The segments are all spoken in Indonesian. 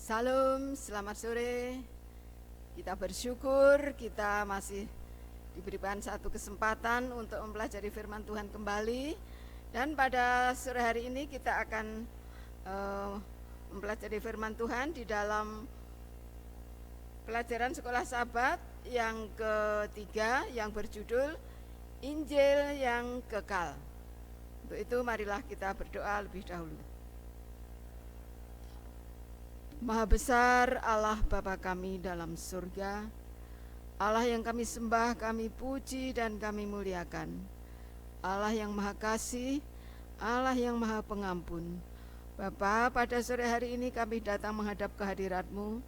Salam, selamat sore. Kita bersyukur kita masih diberikan satu kesempatan untuk mempelajari firman Tuhan kembali. Dan pada sore hari ini kita akan mempelajari firman Tuhan di dalam pelajaran sekolah Sabat yang ketiga yang berjudul Injil yang Kekal. Untuk itu marilah kita berdoa lebih dahulu. Maha besar Allah Bapa kami dalam surga, Allah yang kami sembah, kami puji dan kami muliakan, Allah yang maha kasih, Allah yang maha pengampun. Bapa, pada sore hari ini kami datang menghadap kehadirat-Mu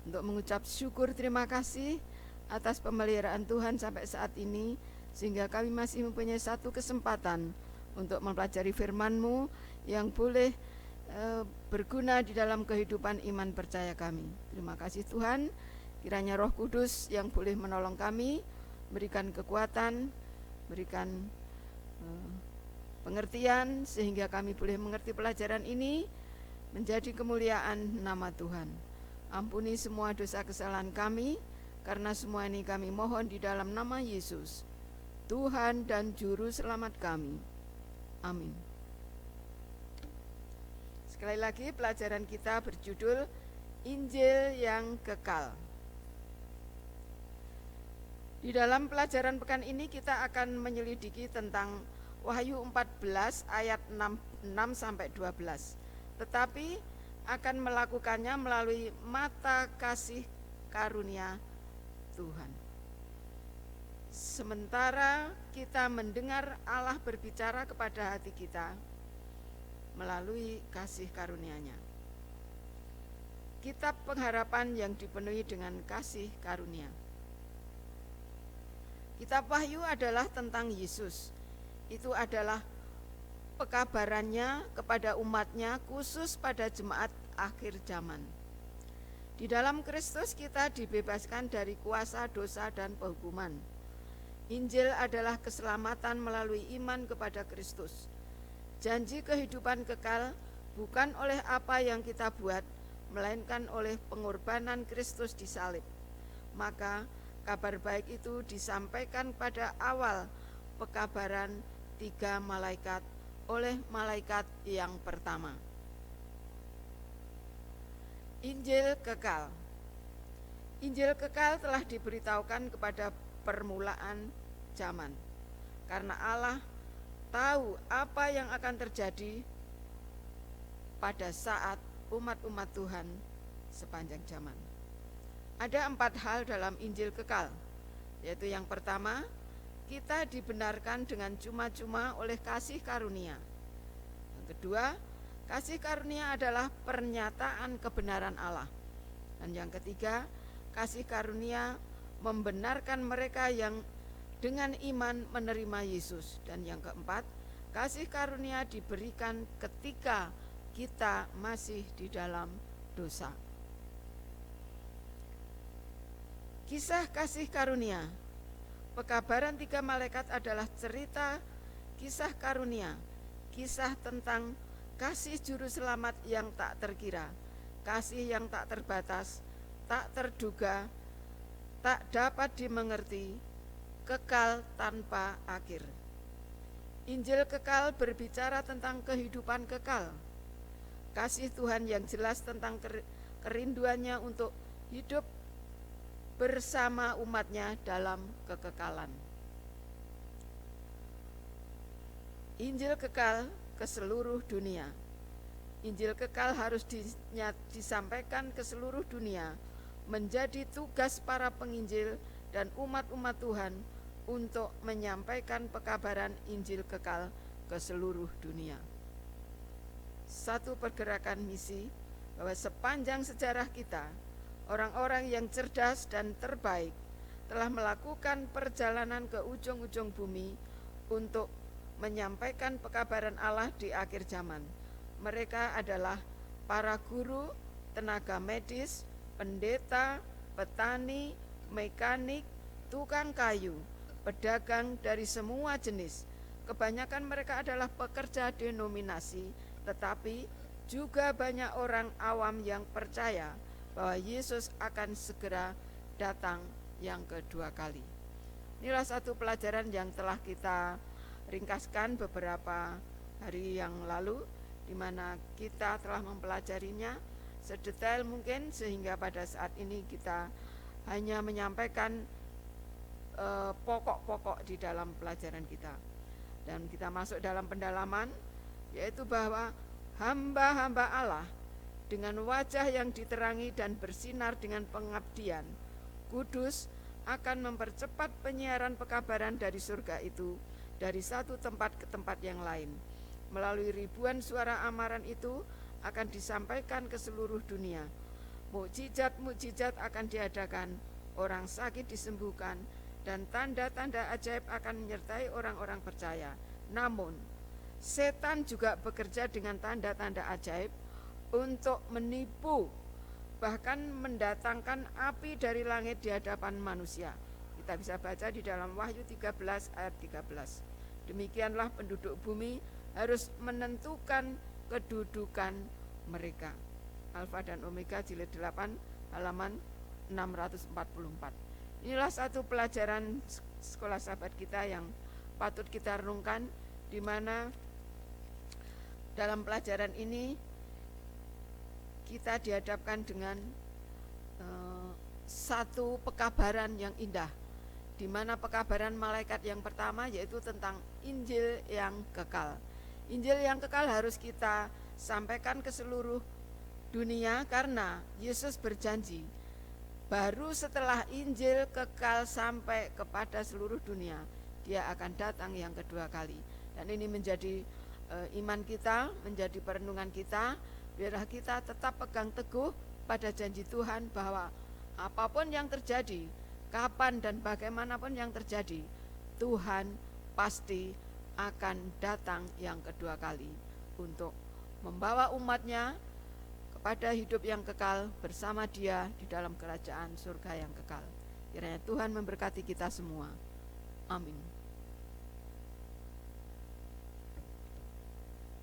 untuk mengucap syukur terima kasih atas pemeliharaan Tuhan sampai saat ini, sehingga kami masih mempunyai satu kesempatan untuk mempelajari firman-Mu yang boleh berguna di dalam kehidupan iman percaya kami. Terima kasih Tuhan, kiranya Roh Kudus yang boleh menolong kami, berikan kekuatan, berikan pengertian sehingga kami boleh mengerti pelajaran ini menjadi kemuliaan nama Tuhan. Ampuni semua dosa kesalahan kami, karena semua ini kami mohon di dalam nama Yesus, Tuhan dan Juru Selamat kami. Amin. Sekali lagi pelajaran kita berjudul Injil yang Kekal. Di dalam pelajaran pekan ini kita akan menyelidiki tentang Wahyu 14 ayat 6 sampai 12. Tetapi akan melakukannya melalui mata kasih karunia Tuhan. Sementara kita mendengar Allah berbicara kepada hati kita melalui kasih karunia-Nya. Kitab pengharapan yang dipenuhi dengan kasih karunia. Kitab Wahyu adalah tentang Yesus. Itu adalah pekabarannya kepada umat-Nya, khusus pada jemaat akhir zaman. Di dalam Kristus kita dibebaskan dari kuasa dosa dan penghukuman. Injil adalah keselamatan melalui iman kepada Kristus. Janji kehidupan kekal bukan oleh apa yang kita buat, melainkan oleh pengorbanan Kristus di salib. Maka kabar baik itu disampaikan pada awal pekabaran 3 malaikat oleh malaikat yang pertama. Injil kekal. Injil kekal telah diberitahukan kepada permulaan zaman, karena Allah tahu apa yang akan terjadi pada saat umat-umat Tuhan sepanjang zaman. Ada 4 hal dalam Injil kekal, yaitu yang pertama, kita dibenarkan dengan cuma-cuma oleh kasih karunia. Yang kedua, kasih karunia adalah pernyataan kebenaran Allah. Dan yang ketiga, kasih karunia membenarkan mereka yang dengan iman menerima Yesus. Dan yang keempat, kasih karunia diberikan ketika kita masih di dalam dosa. Kisah kasih karunia. Pekabaran 3 malaikat adalah cerita kisah karunia, kisah tentang kasih juru selamat yang tak terkira, kasih yang tak terbatas, tak terduga, tak dapat dimengerti, kekal tanpa akhir. Injil kekal berbicara tentang kehidupan kekal, kasih Tuhan yang jelas tentang kerinduannya untuk hidup bersama umatnya dalam kekekalan. Injil kekal ke seluruh dunia. Injil kekal harus disampaikan ke seluruh dunia, menjadi tugas para penginjil dan umat-umat Tuhan untuk menyampaikan pekabaran Injil kekal ke seluruh dunia. Satu pergerakan misi bahwa sepanjang sejarah kita, orang-orang yang cerdas dan terbaik telah melakukan perjalanan ke ujung-ujung bumi untuk menyampaikan pekabaran Allah di akhir zaman. Mereka adalah para guru, tenaga medis, pendeta, petani, mekanik, tukang kayu, pedagang dari semua jenis. Kebanyakan mereka adalah pekerja denominasi, tetapi juga banyak orang awam yang percaya bahwa Yesus akan segera datang yang kedua kali. Inilah satu pelajaran yang telah kita ringkaskan beberapa hari yang lalu, di mana kita telah mempelajarinya sedetail mungkin, sehingga pada saat ini kita hanya menyampaikan pokok-pokok di dalam pelajaran kita. Dan kita masuk dalam pendalaman, yaitu bahwa hamba-hamba Allah dengan wajah yang diterangi dan bersinar dengan pengabdian kudus akan mempercepat penyiaran pekabaran dari surga itu dari satu tempat ke tempat yang lain. Melalui ribuan suara amaran itu akan disampaikan ke seluruh dunia. Mukjizat-mukjizat akan diadakan, orang sakit disembuhkan, dan tanda-tanda ajaib akan menyertai orang-orang percaya. Namun, setan juga bekerja dengan tanda-tanda ajaib untuk menipu, bahkan mendatangkan api dari langit di hadapan manusia. Kita bisa baca di dalam Wahyu 13 ayat 13. Demikianlah penduduk bumi harus menentukan kedudukan mereka. Alfa dan Omega jilid 8 halaman 644. Inilah satu pelajaran sekolah sahabat kita yang patut kita renungkan, di mana dalam pelajaran ini kita dihadapkan dengan satu pekabaran yang indah, di mana pekabaran malaikat yang pertama yaitu tentang Injil yang kekal. Injil yang kekal harus kita sampaikan ke seluruh dunia, karena Yesus berjanji baru setelah Injil kekal sampai kepada seluruh dunia, Dia akan datang yang kedua kali. Dan ini menjadi iman kita, menjadi perenungan kita. Biarlah kita tetap pegang teguh pada janji Tuhan bahwa apapun yang terjadi, kapan dan bagaimanapun yang terjadi, Tuhan pasti akan datang yang kedua kali untuk membawa umatnya kepada hidup yang kekal bersama Dia di dalam kerajaan surga yang kekal. Kiranya Tuhan memberkati kita semua. Amin.